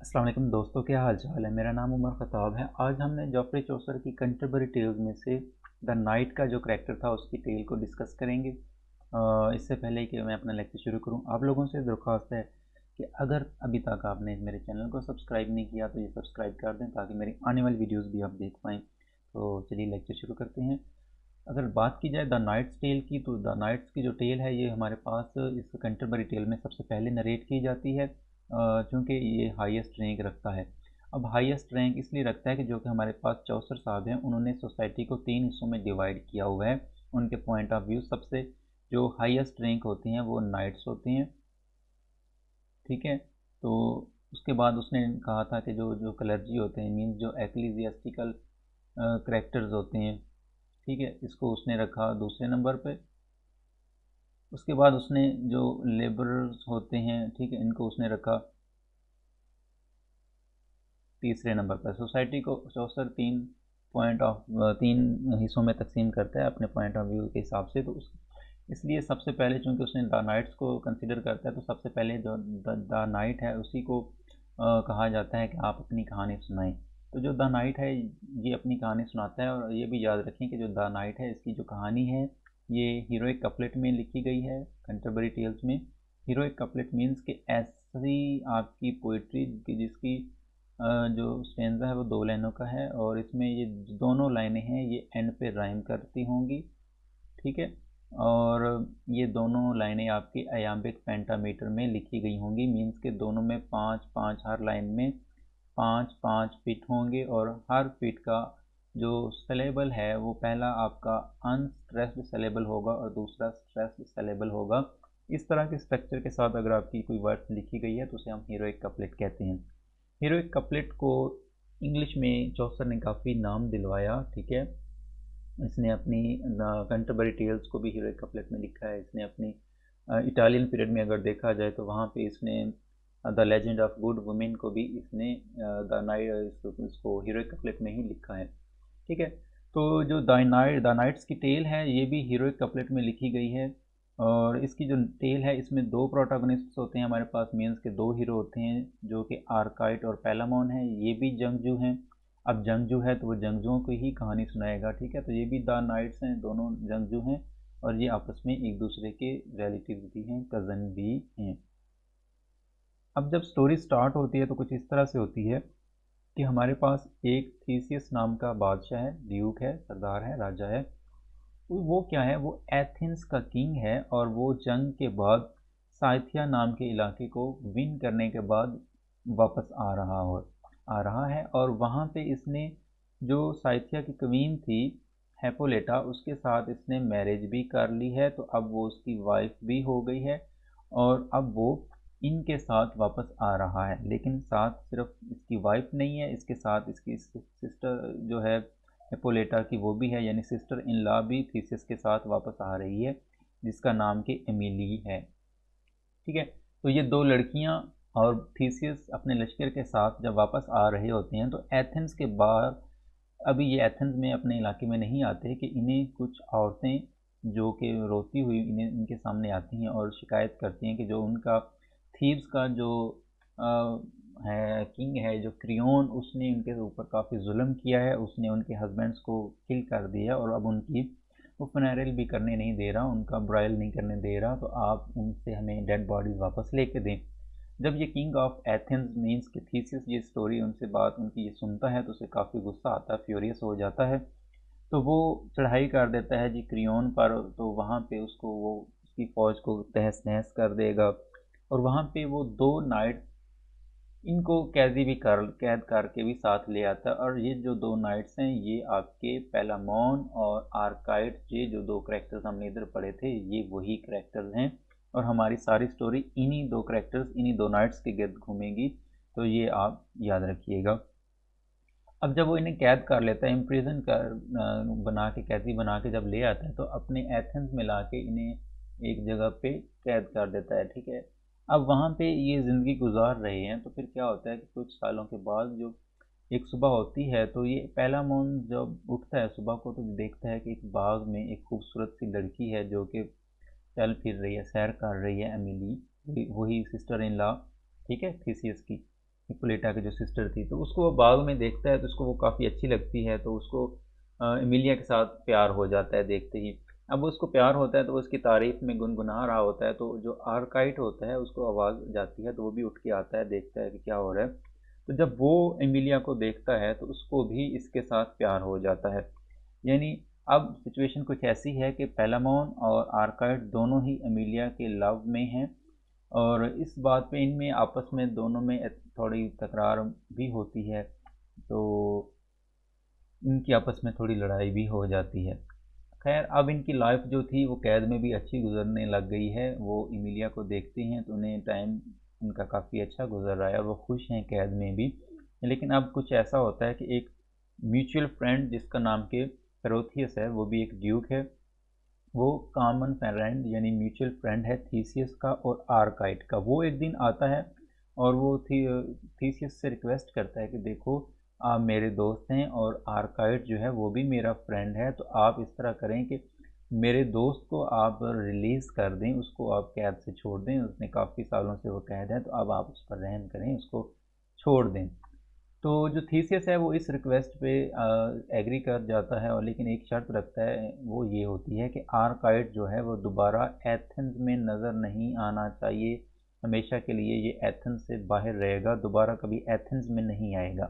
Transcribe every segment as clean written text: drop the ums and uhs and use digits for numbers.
अस्सलाम वालेकुम दोस्तों, क्या हाल चाल है। मेरा नाम उमर ख़त्ताब है। आज हमने जॉफ्री चौसर की कंटेम्पररी टेल्स में से द नाइट का जो करैक्टर था उसकी टेल को डिस्कस करेंगे। इससे पहले कि मैं अपना लेक्चर शुरू करूं, आप लोगों से दरख्वास्त है कि अगर अभी तक आपने मेरे चैनल को सब्सक्राइब नहीं किया तो ये सब्सक्राइब कर दें ताकि मेरी आने वाली वीडियोज़ भी आप देख पाएँ। तो चलिए लेक्चर शुरू करते हैं। अगर बात की जाए द नाइट्स टेल की, तो द नाइट्स की जो टेल है ये हमारे पास इस कैंटरबरी टेल में सबसे पहले नरेट की जाती है, चूँकि ये हाईएस्ट रैंक रखता है। अब हाईएस्ट रैंक इसलिए रखता है कि जो कि हमारे पास चौसर साहब हैं, उन्होंने सोसाइटी को 3 हिस्सों में डिवाइड किया हुआ है। उनके पॉइंट ऑफ व्यू सबसे जो हाईएस्ट रैंक होती हैं वो नाइट्स होती हैं, ठीक है। तो उसके बाद उसने कहा था कि जो जो क्लर्जी होते हैं, मीन्स जो एक्लीजियास्टिकल करैक्टर्स होते हैं, ठीक है, इसको उसने रखा दूसरे नंबर पे। उसके बाद उसने जो लेबरर्स होते हैं, ठीक है, इनको उसने रखा तीसरे नंबर पर। सोसाइटी को चौसर तीन हिस्सों में तकसीम करता है अपने पॉइंट ऑफ व्यू के हिसाब से। तो उस इसलिए सबसे पहले चूँकि उसने द नाइट्स को कंसिडर करता है, तो सबसे पहले जो द नाइट है उसी को कहा जाता है कि आप अपनी कहानी सुनाएं। तो जो द नाइट है ये अपनी कहानी सुनाता है, और ये भी याद रखें कि जो द नाइट है इसकी जो कहानी है ये हीरोइक कपलेट में लिखी गई है कंटेम्पररी टेल्स में। हीरोइक कपलेट मीन्स कि ऐसी आपकी पोइट्री कि जिसकी जो स्टेंजा है वो 2 लाइनों का है, और इसमें ये दोनों लाइनें हैं ये एंड पे राइम करती होंगी, ठीक है। और ये दोनों लाइनें आपकी अयाम्बिक पेंटामीटर में लिखी गई होंगी, मीन्स के दोनों में 5-5, हर लाइन में 5-5 फिट होंगे, और हर फिट का जो सिलेबल है वो पहला आपका अनस्ट्रेस्ड सिलेबल होगा और दूसरा स्ट्रेस्ड सिलेबल होगा। इस तरह के स्ट्रक्चर के साथ अगर आपकी कोई वर्ड्स लिखी गई है तो उसे हम हीरोइक कपलेट कहते हैं। हीरोइक कपलेट को इंग्लिश में चौसर ने काफ़ी नाम दिलवाया, ठीक है। इसने अपनी कैंटरबरी टेल्स को भी हीरोइक कपलेट में लिखा है। इसने अपनी इटालियन पीरियड में अगर देखा जाए तो वहाँ पे इसने the legend of good women को भी इसने द नाइट इसको हीरोइक कपलेट में ही लिखा है, ठीक है। तो जो द नाइट्स की टेल है ये भी हीरोइक कपलेट में लिखी गई है, और इसकी जो टेल है इसमें 2 प्रोटोगनिस्ट्स होते हैं हमारे पास, मीन्स के 2 हीरो होते हैं जो कि आर्काइट और पेलामोन है। ये भी जंगजू हैं। अब जंगजू है तो वो जंगजुओं को ही कहानी सुनाएगा, ठीक है। तो ये भी द नाइट्स हैं, दोनों जंगजू हैं, और ये आपस में एक दूसरे के रिलेटिव्स भी हैं, कज़न भी हैं। अब जब स्टोरी स्टार्ट होती है तो कुछ इस तरह से होती है कि हमारे पास एक थीसियस नाम का बादशाह है, ड्यूक है, सरदार है, राजा है। वो क्या है, वो एथेंस का किंग है, और वो जंग के बाद साइथिया नाम के इलाके को विन करने के बाद वापस आ रहा है, और वहाँ पे इसने जो साइथिया की क्वीन थी हेपोलेटा उसके साथ इसने मैरिज भी कर ली है। तो अब वो उसकी वाइफ भी हो गई है, और अब वो इनके साथ वापस आ रहा है। लेकिन साथ सिर्फ इसकी वाइफ नहीं है, इसके साथ इसकी सिस्टर जो है हिपोलेटा की वो भी है, यानी सिस्टर इन लॉ भी थीसिस के साथ वापस आ रही है, जिसका नाम कि एमिली है, ठीक है। तो ये 2 लड़कियां और थीसिस अपने लश्कर के साथ जब वापस आ रहे होते हैं तो एथेंस के बाहर, अभी ये एथेंस में अपने इलाके में नहीं आते, कि इन्हें कुछ औरतें जो कि रोती हुई इन्हें इनके सामने आती हैं और शिकायत करती हैं कि जो उनका थीव्स का जो अ, है किंग है जो क्रियोन, उसने उनके ऊपर काफ़ी जुल्म किया है। उसने उनके हस्बैंड्स को किल कर दिया, और अब उनकी वो फनरेल भी करने नहीं दे रहा, उनका ब्राइल नहीं करने दे रहा। तो आप उनसे हमें डेड बॉडीज वापस लेके दें। जब ये किंग ऑफ एथेंस मीन्स कि थीसिस ये स्टोरी उनसे बात उनकी ये सुनता है तो उसे काफ़ी गुस्सा आता है, फ्यूरियस हो जाता है। तो वो चढ़ाई कर देता है जी क्रियोन पर। तो वहाँ पे उसको वो उसकी फ़ौज को तहस नहस कर देगा, और वहाँ पे वो 2 नाइट्स इनको कैद करके भी साथ ले आता है। और ये जो 2 नाइट्स हैं ये आपके पेलामोन और आर्काइड, ये जो 2 करैक्टर्स हमने इधर पढ़े थे ये वही करैक्टर्स हैं, और हमारी सारी स्टोरी इन्हीं 2 करैक्टर्स इन्हीं 2 नाइट्स के गिर्द घूमेगी। तो ये आप याद रखिएगा। अब जब वो इन्हें कैद कर लेता है, इम्प्रिजन कर बना के, कैदी बना के जब ले आता है तो अपने एथेंस में ला के इन्हें एक जगह पे कैद कर देता है, ठीक है। अब वहाँ पे ये ज़िंदगी गुजार रहे हैं, तो फिर क्या होता है कि कुछ सालों के बाद जो एक सुबह होती है, तो ये पहला मोन जब उठता है सुबह को तो देखता है कि एक बाग में एक खूबसूरत सी लड़की है जो कि चल फिर रही है, सैर कर रही है, एमिली, वही सिस्टर इन लॉ, ठीक है, थीसियस की। हिप्पोलिटा की जो सिस्टर थी, तो उसको वो बाग में देखता है तो उसको वो काफ़ी अच्छी लगती है, तो उसको एमिलिया के साथ प्यार हो जाता है देखते ही। अब उसको प्यार होता है तो वो उसकी तारीफ़ में गुनगुना रहा होता है, तो जो आर्काइट होता है उसको आवाज़ जाती है, तो वो भी उठ के आता है, देखता है कि क्या हो रहा है। तो जब वो एमिलिया को देखता है तो उसको भी इसके साथ प्यार हो जाता है। यानी अब सिचुएशन कुछ ऐसी है कि पेलामोन और आर्काइट दोनों ही एमिलिया के लव में हैं, और इस बात पे इनमें आपस में दोनों में थोड़ी तकरार भी होती है, तो इनकी आपस में थोड़ी लड़ाई भी हो जाती है। खैर अब इनकी लाइफ जो थी वो कैद में भी अच्छी गुजरने लग गई है। वो इमिलिया को देखते हैं तो उन्हें टाइम उनका काफ़ी अच्छा गुजर रहा है और वो खुश हैं कैद में भी। लेकिन अब कुछ ऐसा होता है कि एक म्यूचुअल फ्रेंड जिसका नाम के पेरोथियस है, वो भी एक ड्यूक है, वो कॉमन फ्रेंड यानी म्यूचुअल फ्रेंड है थीसियस का और आर्काइट का। वो एक दिन आता है और वो थीसियस से रिक्वेस्ट करता है कि देखो, आप मेरे दोस्त हैं और आर्काइट जो है वो भी मेरा फ्रेंड है, तो आप इस तरह करें कि मेरे दोस्त को आप रिलीज़ कर दें, उसको आप कैद से छोड़ दें, उसने काफ़ी सालों से वो कैद है, तो अब आप उस पर रहम करें, उसको छोड़ दें। तो जो थीसियस है वो इस रिक्वेस्ट पे एग्री कर जाता है, और लेकिन एक शर्त रखता है, वो ये होती है कि आर्काइट जो है वो दोबारा एथेंस में नज़र नहीं आना चाहिए। हमेशा के लिए ये एथेंस से बाहर रहेगा, दोबारा कभी एथेंस में नहीं आएगा।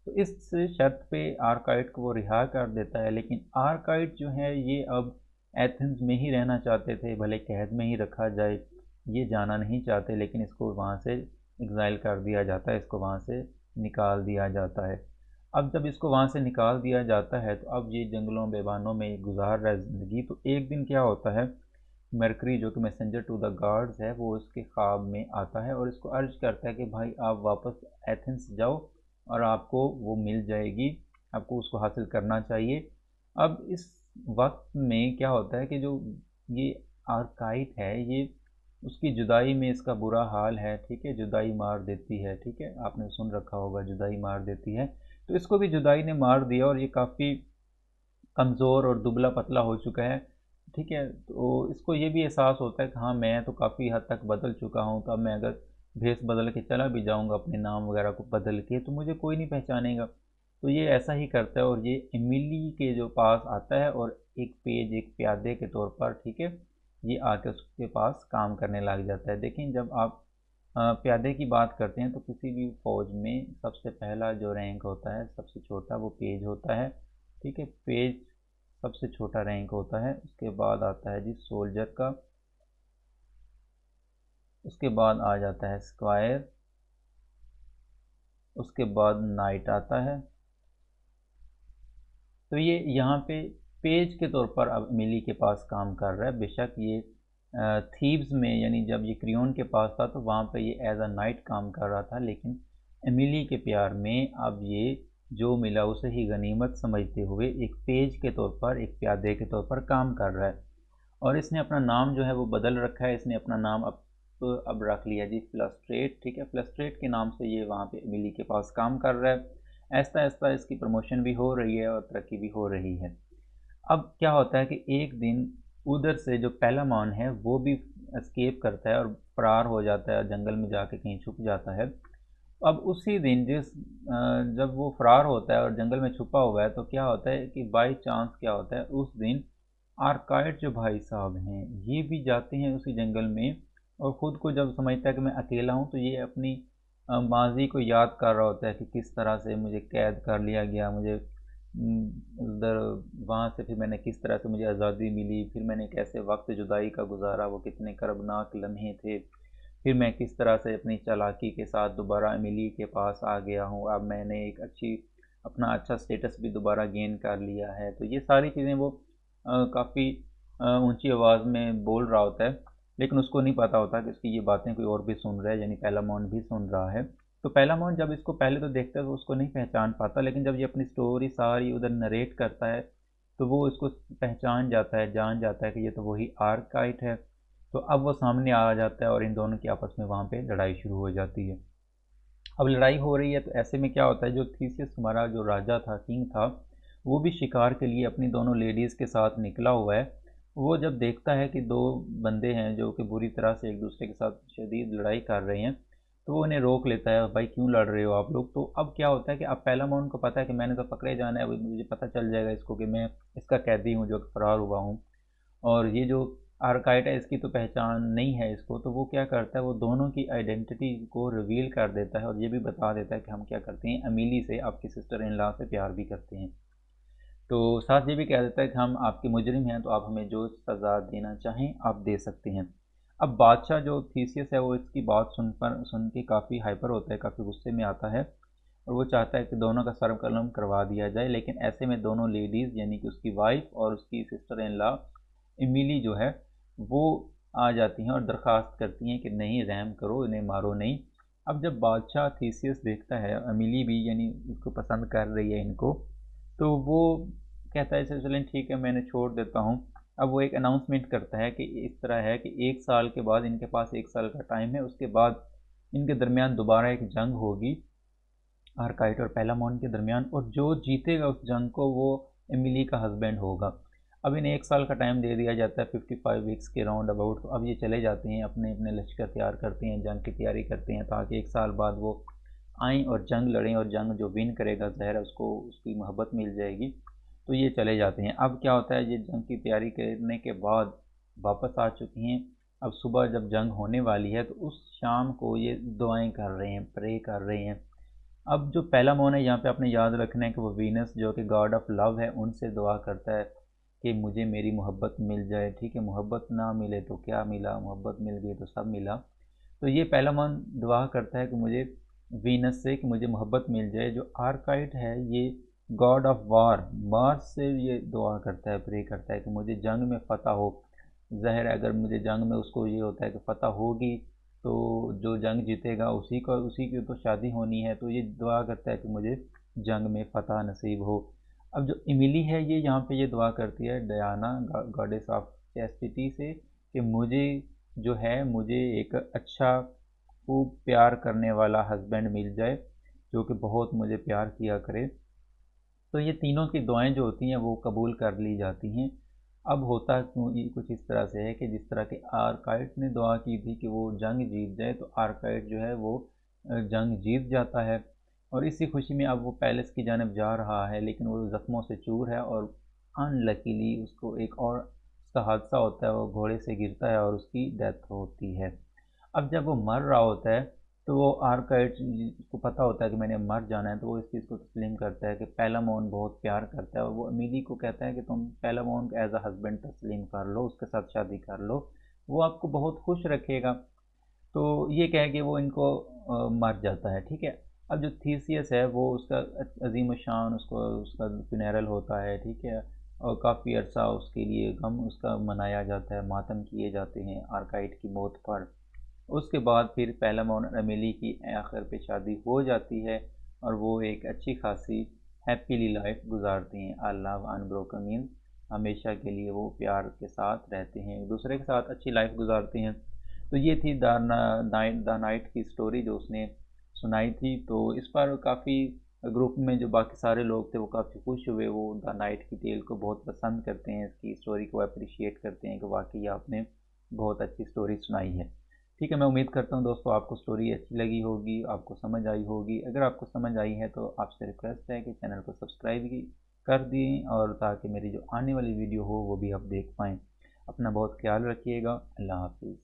तो इस शर्त पे आर्काइट को वो रिहा कर देता है, लेकिन आर्काइट जो है ये अब एथेंस में ही रहना चाहते थे, भले कैद में ही रखा जाए, ये जाना नहीं चाहते, लेकिन इसको वहाँ से एग्ज़ाइल कर दिया जाता है, इसको वहाँ से निकाल दिया जाता है। अब जब इसको वहाँ से निकाल दिया जाता है तो अब ये जंगलों बेबानों में गुजार रहा है ज़िंदगी। तो एक दिन क्या होता है, मरकरी जो कि मैसेंजर टू द गॉड्स है, वो उसके ख्वाब में आता है और इसको अर्ज करता है कि भाई आप वापस एथेंस जाओ और आपको वो मिल जाएगी, आपको उसको हासिल करना चाहिए। अब इस वक्त में क्या होता है कि जो ये आर्काइट है, ये उसकी जुदाई में इसका बुरा हाल है, ठीक है, जुदाई मार देती है, ठीक है, आपने सुन रखा होगा जुदाई मार देती है। तो इसको भी जुदाई ने मार दिया और ये काफ़ी कमज़ोर और दुबला पतला हो चुका है, ठीक है। तो इसको ये भी एहसास होता है कि हाँ, मैं तो काफ़ी हद तक बदल चुका हूँ, तो अब मैं अगर भेष बदल के चला भी जाऊँगा अपने नाम वगैरह को बदल के, तो मुझे कोई नहीं पहचानेगा। तो ये ऐसा ही करता है और ये एमिली के जो पास आता है और एक प्यादे के तौर पर, ठीक है, ये आके उसके पास काम करने लग जाता है। देखें, जब आप प्यादे की बात करते हैं तो किसी भी फ़ौज में सबसे पहला जो रैंक होता है, सबसे छोटा, वो पेज होता है, ठीक है। पेज सबसे छोटा रैंक होता है, उसके बाद आता है जी सोल्जर का, उसके बाद आ जाता है स्क्वायर, उसके बाद नाइट आता है। तो ये यहाँ पे पेज के तौर पर अब मिली के पास काम कर रहा है। बेशक ये थीव्स में, यानी जब ये क्रियोन के पास था तो वहाँ पे ये एज अ नाइट काम कर रहा था, लेकिन एमिली के प्यार में अब ये जो मिला उसे ही गनीमत समझते हुए एक पेज के तौर पर, एक प्यादे के तौर पर काम कर रहा है। और इसने अपना नाम जो है वो बदल रखा है, इसने अपना नाम अब रख लिया जी फ्लस्ट्रेट, ठीक है। फ्लस्ट्रेट के नाम से ये वहाँ पे एमिली के पास काम कर रहा है। ऐसा ऐसा इसकी प्रमोशन भी हो रही है और तरक्की भी हो रही है। अब क्या होता है कि एक दिन उधर से जो पेलामॉन है वो भी एस्केप करता है और फरार हो जाता है, जंगल में जाके कहीं छुप जाता है। अब उसी दिन जब वो फरार होता है और जंगल में छुपा हुआ है, तो क्या होता है कि बाई चांस क्या होता है, उस दिन आर्काइट जो भाई साहब हैं ये भी जाते हैं उसी जंगल में, और ख़ुद को जब समझता है कि मैं अकेला हूँ, तो ये अपनी माज़ी को याद कर रहा होता है कि किस तरह से मुझे कैद कर लिया गया, मुझे उधर वहाँ से फिर मैंने किस तरह से मुझे आज़ादी मिली, फिर मैंने कैसे वक्त जुदाई का गुजारा, वो कितने कर्बनाक लम्हे थे, फिर मैं किस तरह से अपनी चालाकी के साथ दोबारा एमिली के पास आ गया हूँ, अब मैंने एक अपना अच्छा स्टेटस भी दोबारा गेन कर लिया है। तो ये सारी चीज़ें वो काफ़ी ऊंची आवाज़ में बोल रहा होता है, लेकिन उसको नहीं पता होता कि उसकी ये बातें कोई और भी सुन रहा है, यानी पेलामॉन भी सुन रहा है। तो पेलामॉन जब इसको पहले तो देखता है तो उसको नहीं पहचान पाता, लेकिन जब ये अपनी स्टोरी सारी उधर नरेट करता है तो वो इसको पहचान जाता है, जान जाता है कि ये तो वही आर्काइट है। तो अब वो सामने आ जाता है और इन दोनों की आपस में वहाँ पे लड़ाई शुरू हो जाती है। अब लड़ाई हो रही है तो ऐसे में क्या होता है, जो थीसियस हमारा जो राजा था, किंग था, वो भी शिकार के लिए अपनी दोनों लेडीज़ के साथ निकला हुआ है। वो जब देखता है कि दो बंदे हैं जो कि बुरी तरह से एक दूसरे के साथ शदीद लड़ाई कर रहे हैं, तो वो उन्हें रोक लेता है, भाई क्यों लड़ रहे हो आप लोग। तो अब क्या होता है कि अब पेलामोन को पता है कि मैंने तो पकड़े जाना है, मुझे पता चल जाएगा इसको कि मैं इसका कैदी हूँ जो कि फरार हुआ हूँ, और ये जो आर्काइट है इसकी तो पहचान नहीं है इसको। तो वो क्या करता है, वो दोनों की आइडेंटिटी को रिवील कर देता है और ये भी बता देता है कि हम क्या करते हैं, अमीली से, आपकी सिस्टर इन लॉ से प्यार भी करते हैं। तो साथ ये भी कह देता है कि हम आपके मुजरिम हैं, तो आप हमें जो सज़ा देना चाहें आप दे सकते हैं। अब बादशाह जो थीसियस है वो इसकी बात सुन के काफ़ी हाइपर होता है, काफ़ी गुस्से में आता है, और वो चाहता है कि दोनों का सर कलम करवा दिया जाए। लेकिन ऐसे में दोनों लेडीज़ यानी कि उसकी वाइफ और उसकी सिस्टर इन लॉ इमिली जो है वो आ जाती हैं और दरख्वास्त करती हैं कि नहीं, रहम करो, इन्हें मारो नहीं। अब जब बादशाह थीसियस देखता है अमीली भी यानी उसको पसंद कर रही है इनको, तो वो कहता है चलें ठीक है, मैंने छोड़ देता हूँ। अब वो एक अनाउंसमेंट करता है कि इस तरह है कि 1 साल के बाद, इनके पास 1 साल का टाइम है, उसके बाद इनके दरमियान दोबारा एक जंग होगी, आर्काइट और पेलामोन के दरमियान, और जो जीतेगा उस जंग को वो एमिली का हस्बैंड होगा। अब इन्हें 1 साल का टाइम दे दिया जाता है 55 वीक्स के राउंड अबाउट। तो अब ये चले जाते हैं, अपने अपने लश्कर तैयार करते हैं, जंग की तैयारी करते हैं, ताकि 1 साल बाद वो आएँ और जंग लड़ें, और जंग जो विन करेगा ज़ाहिर है उसको उसकी मोहब्बत मिल जाएगी। तो ये चले जाते हैं। अब क्या होता है, ये जंग की तैयारी करने के बाद वापस आ चुकी हैं। अब सुबह जब जंग होने वाली है तो उस शाम को ये दुआएं कर रहे हैं, प्रे कर रहे हैं। अब जो पहला मौन है यहाँ पे आपने याद रखना है कि वो वीनस जो कि गॉड ऑफ लव है उनसे दुआ करता है कि मुझे मेरी मोहब्बत मिल जाए। ठीक है, मोहब्बत ना मिले तो क्या मिला, मोहब्बत मिल गई तो सब मिला। तो ये पहला मौन दुआ करता है कि मुझे वीनस से कि मुझे मोहब्बत मिल जाए। जो आर्काइट है ये गॉड ऑफ वार, मार्स से ये दुआ करता है, प्रे करता है कि मुझे जंग में फ़तह हो। ज़ाहिर है अगर मुझे जंग में उसको ये होता है कि फ़तह होगी तो जो जंग जीतेगा उसी की तो शादी होनी है, तो ये दुआ करता है कि मुझे जंग में फ़तह नसीब हो। अब जो इमिली है ये यहाँ पे ये दुआ करती है डायना, गॉडेस ऑफ चैस्टिटी से, कि मुझे एक अच्छा खूब प्यार करने वाला हस्बैंड मिल जाए जो कि बहुत मुझे प्यार किया करे। तो ये तीनों की दुआएं जो होती हैं वो कबूल कर ली जाती हैं। अब होता क्यों ये कुछ इस तरह से है कि जिस तरह के आर्काइट ने दुआ की थी कि वो जंग जीत जाए, तो आर्काइट जो है वो जंग जीत जाता है, और इसी खुशी में अब वो पैलेस की जानब जा रहा है, लेकिन वो ज़ख्मों से चूर है और अनलकीली उसको एक और उसका हादसा होता है, वो घोड़े से गिरता है और उसकी डेथ होती है। अब जब वो मर रहा होता है तो वो आर्काइट को पता होता है कि मैंने मर जाना है, तो वो इस चीज़ को तस्लीम करता है कि पेलामोन बहुत प्यार करता है, और वो अमीली को कहता है कि तुम पेलामोन को एज अ हस्बैंड तस्लीम कर लो, उसके साथ शादी कर लो, वो आपको बहुत खुश रखेगा। तो ये कह के वो इनको मर जाता है। ठीक है, अब जो थीसियस है वो उसका अजीम शान उसको उसका फ्यूनेरल होता है। ठीक है, और काफ़ी अरसा उसके लिए गम उसका मनाया जाता है, मातम किए जाते हैं आर्काइट की मौत पर। उसके बाद फिर पेलामोन और अमेली की आखिर पे शादी हो जाती है, और वो एक अच्छी खासी हैप्पीली लाइफ गुजारते हैं। अल्लाह अनब्रोकन मीन्स हमेशा के लिए वो प्यार के साथ रहते हैं, एक दूसरे के साथ अच्छी लाइफ गुजारते हैं। तो ये थी द नाइट की स्टोरी जो उसने सुनाई थी। तो इस पर काफ़ी ग्रुप में जो बाकी सारे लोग थे वो काफ़ी खुश हुए, वो द नाइट की टेल को बहुत पसंद करते हैं, इसकी स्टोरी को अप्रिशिएट करते हैं कि वाकई आपने बहुत अच्छी स्टोरी सुनाई है। ठीक है, मैं उम्मीद करता हूँ दोस्तों आपको स्टोरी अच्छी लगी होगी, आपको समझ आई होगी। अगर आपको समझ आई है तो आपसे रिक्वेस्ट है कि चैनल को सब्सक्राइब कर दें, और ताकि मेरी जो आने वाली वीडियो हो वो भी आप देख पाएँ। अपना बहुत ख्याल रखिएगा। अल्लाह हाफिज़।